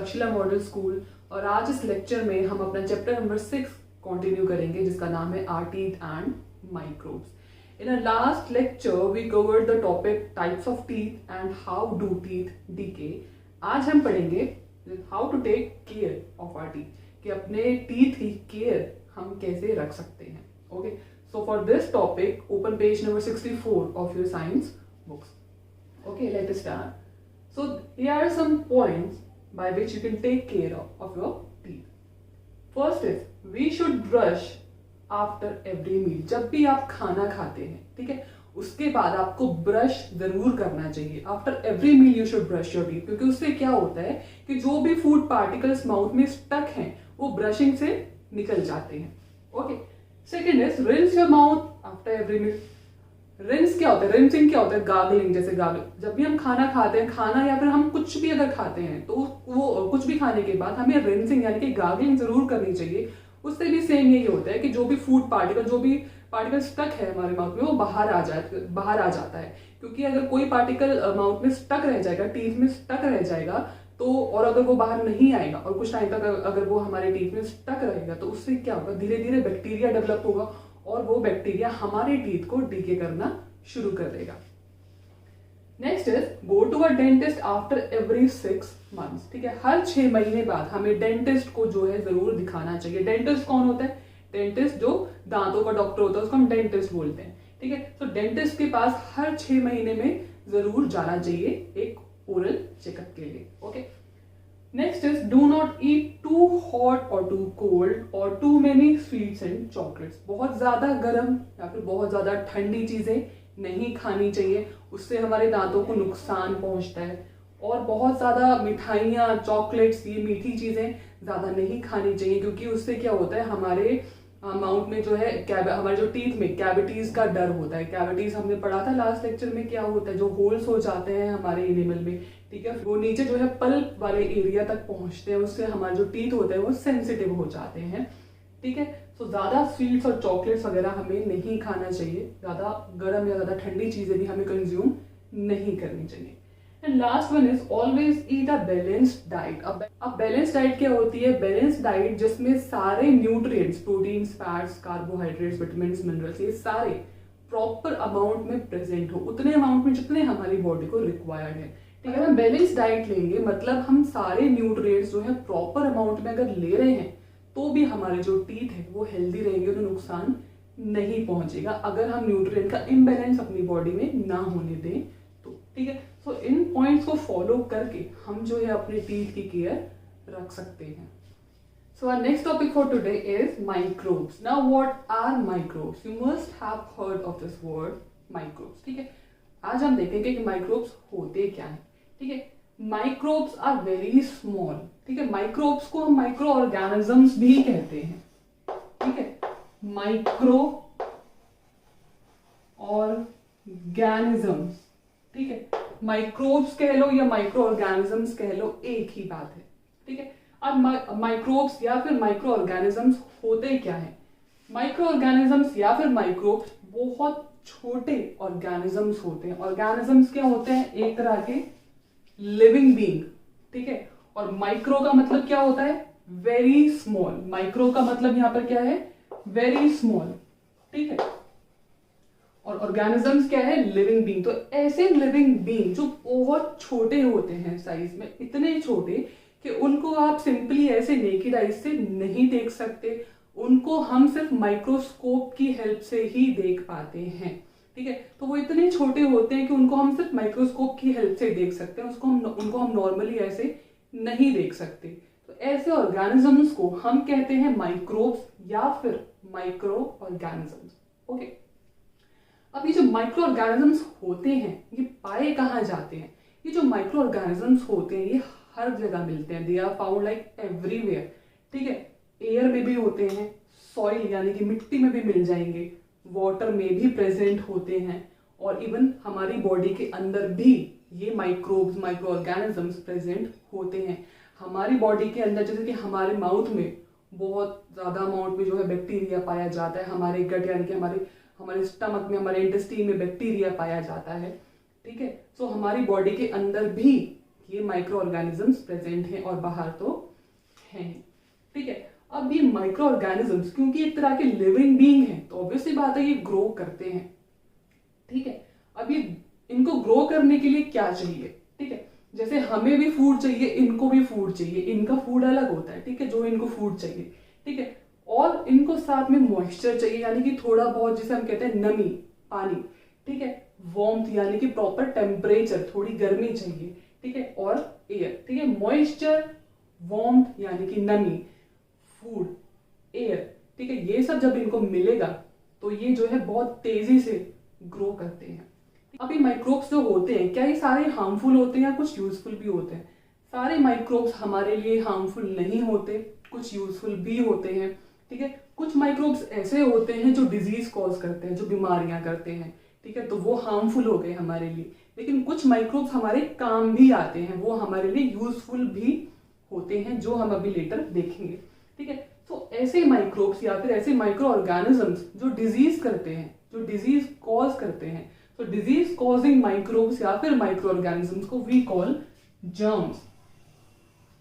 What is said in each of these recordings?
Takshashila model school और आज इस लेक्चर में हम अपना चैप्टर नंबर 6 कंटिन्यू करेंगे जिसका नाम है our teeth and microbes. In our last lecture we covered the topic types of teeth and how do teeth decay. आज हम पढ़ेंगे how to take care of our teeth, कि अपने teeth की care हम कैसे रख सकते हैं. Okay, so for this topic open page number 64 of your science books. Okay, let us start. So here are some points by which you can take care of your teeth. First is we should brush after every meal. जब भी आप खाना खाते हैं, ठीक है, उसके बाद आपको ब्रश जरूर करना चाहिए. After every meal you should brush your teeth, क्योंकि उससे क्या होता है कि जो भी फूड पार्टिकल्स माउथ में स्टक हैं वो ब्रशिंग से निकल जाते हैं. Okay. Second is rinse your mouth after every meal. Rinse क्या होता है, रिंसिंग क्या होता है, गार्गलिंग. जैसे गार्गल, जब भी हम खाना खाते हैं, खाना या फिर हम कुछ भी अगर खाते हैं तो वो कुछ भी खाने के बाद हमें रिंसिंग यानी कि गार्गलिंग जरूर करनी चाहिए. उससे भी सेम यही होता है कि जो भी फूड पार्टिकल, जो भी पार्टिकल स्टक है हमारे माउथ में वो बाहर आ जाता है. क्योंकि अगर कोई पार्टिकल माउथ में स्टक रह जाएगा, टीथ में स्टक रह जाएगा, तो और अगर वो बाहर नहीं आएगा और कुछ टाइम तक अगर वो हमारे टीथ में स्टक रहेगा तो उससे क्या होगा, धीरे धीरे बैक्टीरिया डेवलप होगा और वो बैक्टीरिया हमारे टीथ को डीके करना शुरू कर देगा. Next is go to a dentist after every 6 months. ठीक है, हर 6 महीने बाद हमें डेंटिस्ट को जो है जरूर दिखाना चाहिए. डेंटिस्ट कौन होता है, डेंटिस्ट जो दांतों का डॉक्टर होता है उसको हम डेंटिस्ट बोलते हैं. ठीक है, तो डेंटिस्ट के पास हर 6 महीने में जरूर जाना चाहिए एक ओरल चेकअप के लिए. Okay. Next is do not eat too hot और टू कोल्ड और too many sweets and chocolates. बहुत ज्यादा गर्म या फिर बहुत ज्यादा ठंडी चीजें नहीं खानी चाहिए, उससे हमारे दांतों को नुकसान पहुंचता है. और बहुत ज्यादा मिठाइयाँ, चॉकलेट्स, ये मीठी चीजें ज्यादा नहीं खानी चाहिए, क्योंकि उससे क्या होता है हमारे माउथ में जो है हमारे जो टीथ में कैविटीज का डर होता है. कैविटीज हमने पढ़ा था लास्ट लेक्चर में, क्या होता है जो होल्स हो जाते हैं हमारे एनिमल में, ठीक है, वो नीचे जो है पल्प वाले एरिया तक पहुंचते हैं, उससे हमारे जो टीथ होते हैं वो सेंसिटिव हो जाते हैं. ठीक है, तो ज्यादा स्वीट्स और चॉकलेट्स वगैरह हमें नहीं खाना चाहिए. ज्यादा गर्म या ज्यादा ठंडी चीजें भी हमें कंज्यूम नहीं करनी चाहिए. And last one is always eat a balanced diet. अब बैलेंस्ड डाइट क्या होती है, बैलेंस्ड डाइट जिसमें सारे nutrients, proteins, fats, carbohydrates, vitamins, minerals, ये सारे प्रॉपर अमाउंट में प्रेजेंट हो, उतने अमाउंट में जितने हमारी बॉडी को रिक्वायर्ड है. ठीक है, हम बैलेंस्ड डाइट लेंगे मतलब हम सारे न्यूट्रिएंट्स जो है प्रॉपर अमाउंट में अगर ले रहे हैं तो भी हमारे जो टीथ है वो हेल्दी रहेंगे, उन्हें नुकसान नहीं पहुंचेगा अगर हम न्यूट्रिएंट का इम्बैलेंस अपनी बॉडी में ना होने दें तो. ठीक है, सो इन पॉइंट्स को फॉलो करके हम जो है अपने टीथ की केयर रख सकते हैं. So our next topic for today is microbes. Now what are microbes? You must have heard of this word microbes. ठीक है, आज हम देखेंगे कि माइक्रोब्स होते क्या है. ठीक है, माइक्रोब्स आर वेरी स्मॉल. ठीक है, माइक्रोब्स को हम माइक्रो ऑर्गेनिजम्स भी कहते हैं. ठीक है, माइक्रो ऑर्गेनिजम्स. ठीक है, माइक्रोब्स कह लो या माइक्रो ऑर्गेनिजम्स कह लो, एक ही बात है. ठीक है, अब माइक्रोब्स या फिर माइक्रो ऑर्गेनिजम्स होते क्या है? माइक्रो ऑर्गेनिजम्स या फिर माइक्रोब्स बहुत छोटे ऑर्गेनिजम्स होते हैं. ऑर्गेनिजम्स क्या होते हैं, एक तरह के लिविंग बीइंग. ठीक है, और माइक्रो का मतलब क्या होता है, वेरी स्मॉल. माइक्रो का मतलब यहां पर क्या है, वेरी स्मॉल. ठीक है, और ऑर्गेनिजम्स क्या है, लिविंग बीइंग. तो ऐसे लिविंग बीइंग जो बहुत छोटे होते हैं साइज में, इतने छोटे कि उनको आप सिंपली ऐसे नेकेड आईज से नहीं देख सकते, उनको हम सिर्फ माइक्रोस्कोप की हेल्प से ही देख पाते हैं. ठीक है, तो वो इतने छोटे होते हैं कि उनको हम सिर्फ माइक्रोस्कोप की हेल्प से देख सकते हैं, उनको हम नॉर्मली ऐसे नहीं देख सकते. तो ऐसे ऑर्गेनिजम्स को हम कहते हैं माइक्रोब्स या फिर माइक्रो ऑर्गेनिजम्स. ओके. अब ये जो माइक्रो ऑर्गेनिजम्स होते हैं ये पाए कहाँ जाते हैं? ये जो माइक्रो ऑर्गेनिजम्स होते हैं ये हर जगह मिलते हैं. They are found like everywhere. ठीक है, एयर में भी होते हैं, सॉइल यानी कि मिट्टी में भी मिल जाएंगे, वाटर में भी प्रेजेंट होते हैं, और इवन हमारी बॉडी के अंदर भी ये माइक्रोब्स, माइक्रो ऑर्गेनिजम्स प्रेजेंट होते हैं. हमारी बॉडी के अंदर जैसे कि हमारे माउथ में बहुत ज्यादा अमाउंट में जो है बैक्टीरिया पाया जाता है, हमारे गट यानी कि हमारे स्टमक में, हमारे इंटेस्टाइन में बैक्टीरिया पाया जाता है. ठीक है, सो हमारी बॉडी के अंदर भी ये माइक्रो ऑर्गेनिजम्स प्रेजेंट हैं और बाहर तो हैं। ठीक है, अब ये माइक्रो ऑर्गेनिजम्स क्योंकि एक तरह के लिविंग बीइंग हैं तो ऑब्वियसली बात है ये ग्रो करते हैं। ठीक है, अब ये इनको ग्रो करने के लिए क्या चाहिए? ठीक है, जैसे हमें भी फूड चाहिए, इनको भी फूड चाहिए, इनका फूड अलग होता है। ठीक है, जो इनको फूड चाहिए। ठीक है, और इनको साथ में मॉइस्चर चाहिए, यानी कि थोड़ा बहुत जिसे हम कहते हैं नमी, पानी। ठीक है, वार्मथ यानी कि प्रॉपर टेम्परेचर, थोड़ी गर्मी चाहिए। ठीक है, और एयर। ठीक है, मॉइस्चर, वार्मथ यानी कि नमी, फूड, एयर। ठीक है, ये सब जब इनको मिलेगा तो ये जो है बहुत तेजी से ग्रो करते हैं। अब ये माइक्रोब्स जो होते हैं, क्या ये सारे हार्मफुल होते हैं या कुछ यूजफुल भी होते हैं? सारे माइक्रोब्स हमारे लिए हार्मफुल नहीं होते, कुछ यूजफुल भी होते हैं। ठीक है, कुछ माइक्रोब्स ऐसे होते हैं जो डिजीज कॉज करते हैं, जो बीमारियां करते हैं। ठीक है, तो वो हार्मफुल हो गए हमारे लिए। लेकिन कुछ माइक्रोब्स हमारे काम भी आते हैं, वो हमारे लिए यूजफुल भी होते हैं, जो हम अभी लेटर देखेंगे। ठीक है, तो ऐसे माइक्रोब्स या फिर ऐसे माइक्रो ऑर्गेनिजम्स जो डिजीज करते हैं, जो डिजीज कॉज करते हैं, तो डिजीज कॉजिंग माइक्रोब्स या फिर माइक्रो ऑर्गेनिजम्स को वी कॉल जर्म्स।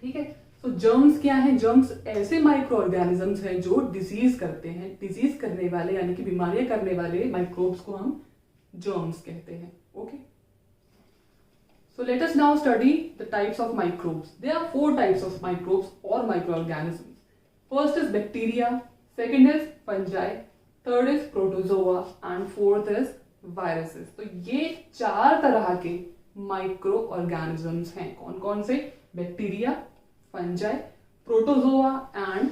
ठीक है, तो जर्म्स क्या है? जर्म्स ऐसे माइक्रो ऑर्गेनिजम्स हैं जो डिजीज करते हैं। डिजीज करने वाले यानी कि बीमारियां करने वाले माइक्रोब्स को हम जर्म्स कहते हैं। Okay, so let us now study the types of microbes. There are 4 types of microbes or microorganisms. First is bacteria, second is fungi, third is protozoa and fourth is viruses. तो ये 4 तरह के micro organisms हैं। कौन कौन से? Bacteria, fungi, protozoa and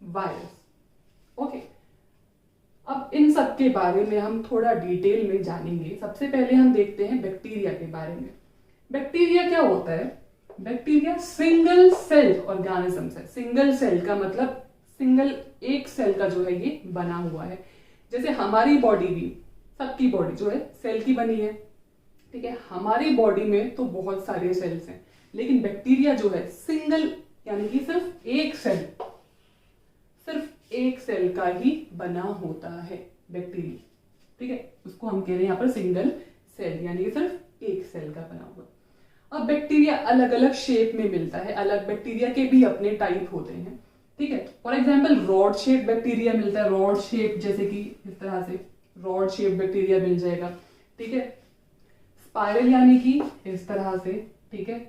virus. Okay, अब इन सब के बारे में हम थोड़ा डिटेल में जानेंगे। सबसे पहले हम देखते हैं बैक्टीरिया के बारे में। बैक्टीरिया क्या होता है? बैक्टीरिया सिंगल सेल ऑर्गेनिजम्स है। सिंगल सेल का मतलब सिंगल, एक सेल का जो है ये बना हुआ है। जैसे हमारी बॉडी भी, सबकी बॉडी जो है सेल की बनी है। ठीक है, हमारी बॉडी में तो बहुत सारे सेल्स हैं, लेकिन बैक्टीरिया जो है सिंगल यानी कि सिर्फ एक सेल का ही बना होता है बैक्टीरिया। ठीक है, उसको हम कह रहे हैं यहाँ पर सिंगल सेल, यानी कि सिर्फ एक सेल का बना हुआ। अब बैक्टीरिया अलग अलग शेप में मिलता है, अलग बैक्टीरिया के भी अपने टाइप होते हैं। ठीक है, for example rod shape bacteria मिलता है। रॉड शेप जैसे कि इस तरह से रॉड शेप बैक्टीरिया मिल जाएगा। ठीक है, स्पाइरल यानी कि इस तरह से। ठीक है,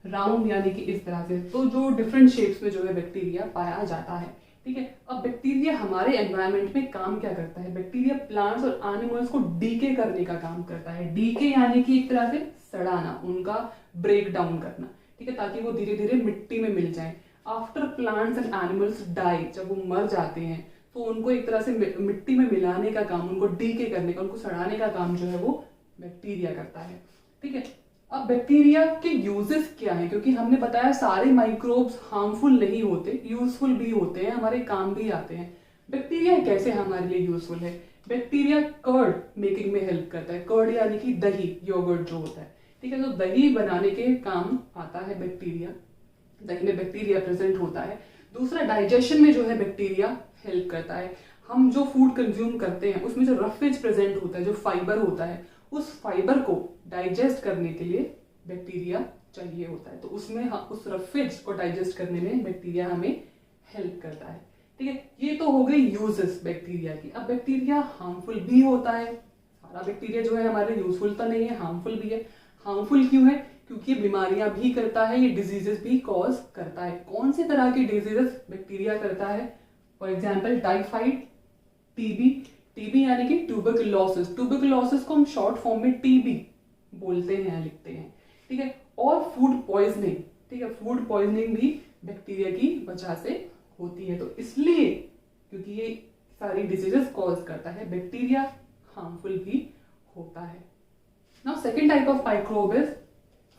राउंड यानी कि इस तरह से। तो जो डिफरेंट शेप्स में जो है बैक्टीरिया पाया जाता है। ठीक है, अब बैक्टीरिया हमारे एनवायरनमेंट में काम क्या करता है? बैक्टीरिया प्लांट्स और एनिमल्स को डीके करने का काम करता है। डीके यानी कि एक तरह से सड़ाना, उनका ब्रेक डाउन करना। ठीक है, ताकि वो धीरे धीरे मिट्टी में मिल जाए। After plants and animals die, जब वो मर जाते हैं तो उनको एक तरह से मिट्टी में मिलाने का काम, उनको डीके करने का, उनको सड़ाने का काम जो है वो बैक्टीरिया करता है। ठीक है, अब बैक्टीरिया के यूजेस क्या है? क्योंकि हमने बताया सारे माइक्रोब्स हार्मफुल नहीं होते, यूजफुल भी होते हैं, हमारे काम भी आते हैं। बैक्टीरिया कैसे हमारे लिए यूजफुल है? बैक्टीरिया कर्ड मेकिंग में हेल्प करता है। कर्ड यानी कि दही, योगर्ट जो होता है। ठीक है, तो दही बनाने के काम आता है बैक्टीरिया। दही में बैक्टीरिया प्रेजेंट होता है। दूसरा, डाइजेशन में जो है बैक्टीरिया हेल्प करता है। हम जो फूड कंज्यूम करते हैं उसमें जो रफेज प्रेजेंट होता है, जो फाइबर होता है, उस फाइबर को डाइजेस्ट करने के लिए बैक्टीरिया चाहिए होता है। तो उसमें उस रफेज को डाइजेस्ट करने में बैक्टीरिया हमें हेल्प करता है। ठीक है, ये तो हो गई यूजेस बैक्टीरिया की। अब बैक्टीरिया हार्मफुल भी होता है। सारा बैक्टीरिया जो है हमारे यूजफुल तो नहीं है, हार्मफुल भी है। हार्मफुल क्यों है? क्योंकि ये बीमारियां भी करता है, ये डिजीजेस भी कॉज करता है। कौन से तरह की डिजीजेस बैक्टीरिया करता है? For example typhoid, TB. TB यानी कि ट्यूबरकुलोसिस। ट्यूबरकुलोसिस को हम शॉर्ट फॉर्म में टीबी बोलते हैं, लिखते हैं। ठीक है, और फूड पॉइजनिंग। ठीक है, फूड पॉइजनिंग भी बैक्टीरिया की वजह से होती है। तो इसलिए क्योंकि ये सारी डिजीजेस कॉज करता है, बैक्टीरिया हार्मफुल भी होता है। Now second type of microbe is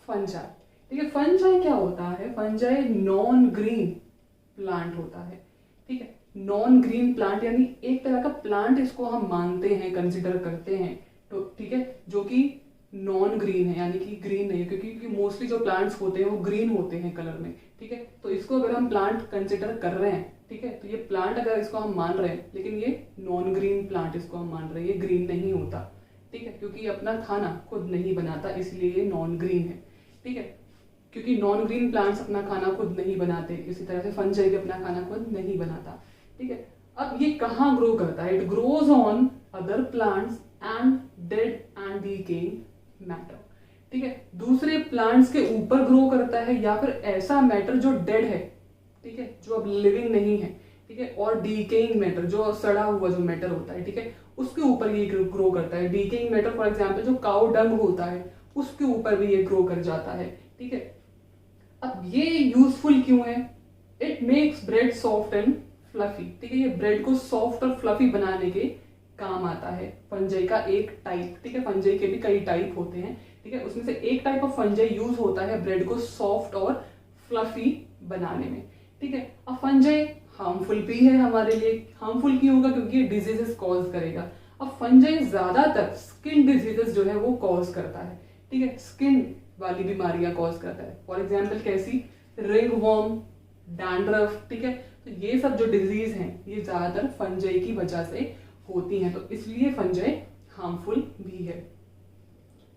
fungi. ठीक है, फंजाई क्या होता है? फंजाई नॉन ग्रीन प्लांट होता है। ठीक है, नॉन ग्रीन प्लांट यानी एक तरह का प्लांट इसको हम मानते हैं, कंसिडर करते हैं। तो ठीक है, जो कि नॉन ग्रीन है यानी कि ग्रीन नहीं है, क्योंकि मोस्टली जो प्लांट्स होते हैं वो ग्रीन होते हैं कलर में। ठीक है, तो इसको अगर हम प्लांट कंसिडर कर रहे हैं, ठीक है, तो ये प्लांट अगर इसको हम मान रहे हैं, लेकिन ये नॉन ग्रीन प्लांट इसको हम मान रहे हैं, ये ग्रीन नहीं होता। ठीक है, क्योंकि ये अपना खाना खुद नहीं बनाता, इसलिए ये नॉन ग्रीन है। ठीक है, क्योंकि नॉन ग्रीन प्लांट्स अपना खाना खुद नहीं बनाते, इसी तरह से फंजाई भी अपना खाना खुद नहीं बनाता। ठीक है, अब ये कहाँ ग्रो करता है? It grows on other plants and dead and decaying matter. ठीक है, दूसरे प्लांट्स के ऊपर ग्रो करता है या फिर ऐसा मैटर जो डेड है, ठीक है, जो अब लिविंग नहीं है, ठीक है, और डीकेइंग मैटर जो सड़ा हुआ जो मैटर होता है, ठीक है, उसके ऊपर ये ग्रो करता है। डीकेइंग मैटर फॉर एग्जांपल जो काउ डंग होता है उसके ऊपर भी ये ग्रो कर जाता है। ठीक है, अब ये यूजफुल क्यों है? It makes bread soft and fluffy. ठीक है, ये ब्रेड को सॉफ्ट और फ्लफी बनाने के काम आता है। फंजाई का एक टाइप, ठीक है, फंजाई के भी कई टाइप होते हैं, ठीक है, उसमें से एक टाइप ऑफ फंजाई यूज होता है ब्रेड को सॉफ्ट और फ्लफी बनाने में। ठीक है, अब फंजाई हार्मफुल भी है हमारे लिए। हार्मफुल क्यों होगा? क्योंकि ये डिजीजेस कॉज करेगा। अब फंजाई ज्यादातर स्किन डिजीजेस जो है वो कॉज करता है। ठीक है, स्किन वाली बीमारियां कॉज करता है। फॉर एग्जाम्पल कैसी? Ringworm, dandruff. ठीक है, तो ये सब जो डिजीज हैं ये ज्यादातर फंजाई की वजह से होती हैं, तो इसलिए फंजाई हार्मफुल भी है।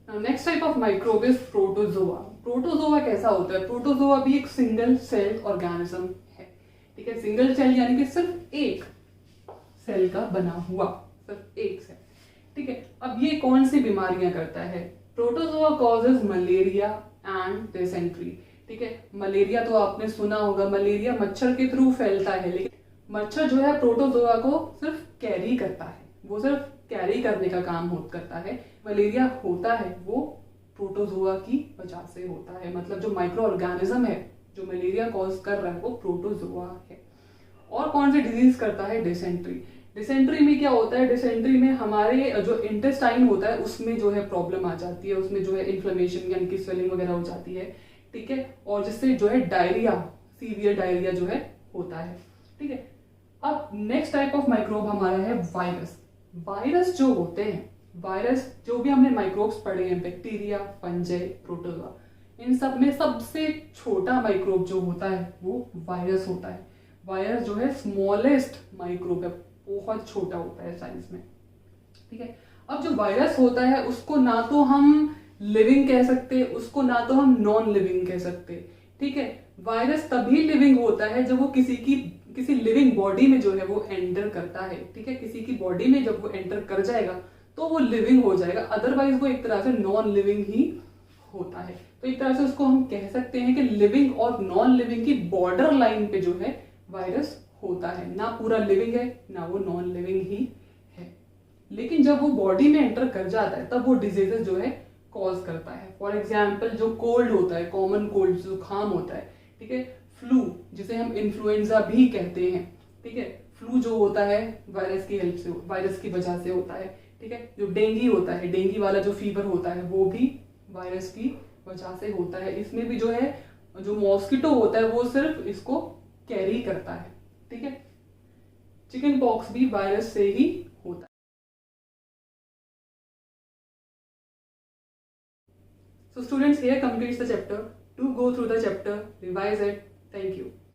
Next type of microbe is protozoa. Protozoa कैसा होता है? प्रोटोजोआ भी एक सिंगल सेल ऑर्गेनिज्म है। ठीक है, सिंगल सेल यानी कि सिर्फ एक सेल का बना हुआ, सिर्फ एक सेल। ठीक है, अब ये कौन सी बीमारियां करता है? Protozoa causes malaria and dysentery. ठीक है, मलेरिया तो आपने सुना होगा, मलेरिया मच्छर के थ्रू फैलता है, लेकिन मच्छर जो है प्रोटोजोआ को सिर्फ कैरी करता है, वो सिर्फ कैरी करने का काम करता है। मलेरिया होता है वो प्रोटोजोआ की वजह से होता है, मतलब जो माइक्रो ऑर्गेनिज्म है जो मलेरिया कॉज कर रहा है वो प्रोटोजोआ है। और कौन सी डिजीज करता है? डिसेंट्री। डिसेंट्री में क्या होता है? डिसेंट्री में हमारे जो इंटेस्टाइन होता है उसमें जो है प्रॉब्लम आ जाती है, उसमें जो है इन्फ्लेमेशन यानी कि स्वेलिंग वगैरह हो जाती है। ठीक है, और जिससे जो है डायरिया, सीवियर डायरिया जो है होता है। ठीक है, अब नेक्स्ट टाइप ऑफ माइक्रोब हमारा है वायरस। वायरस जो होते हैं, वायरस जो भी हमने माइक्रोब्स पढ़े हैं, बैक्टीरिया, फंजाई, प्रोटोजोआ, इन सब में सबसे छोटा माइक्रोब जो होता है वो वायरस होता है। वायरस जो है स्मॉलेस्ट माइक्रोब है, बहुत छोटा होता है साइज में। ठीक है, अब जो वायरस होता है उसको ना तो हम लिविंग कह सकते, उसको ना तो हम नॉन लिविंग कह सकते। ठीक है, वायरस तभी लिविंग होता है जब वो किसी लिविंग बॉडी में जो है वो एंटर करता है। ठीक है, किसी की बॉडी में जब वो एंटर कर जाएगा तो वो लिविंग हो जाएगा, अदरवाइज वो एक तरह से नॉन लिविंग ही होता है। तो एक तरह से उसको हम कह सकते हैं कि लिविंग और नॉन लिविंग की बॉर्डर लाइन पे जो है वायरस होता है, ना पूरा लिविंग है ना वो नॉन लिविंग ही है। लेकिन जब वो बॉडी में एंटर कर जाता है तब वो डिजीजेस जो है कॉज करता है। फॉर एग्जाम्पल जो कोल्ड होता है, कॉमन कोल्ड, जुकाम होता है, ठीक है, फ्लू जिसे हम इन्फ्लुएंजा भी कहते हैं। ठीक है, फ्लू जो होता है वायरस की हेल्प से, वायरस की वजह से होता है। ठीक है, जो डेंगी होता है, डेंगी वाला जो फीवर होता है वो भी वायरस की वजह से होता है। इसमें भी जो है जो मॉस्किटो होता है वो सिर्फ इसको कैरी करता है। ठीक है, चिकन पॉक्स भी वायरस से ही होता है। So students, here completes the chapter. Do go through the chapter, revise it. Thank you.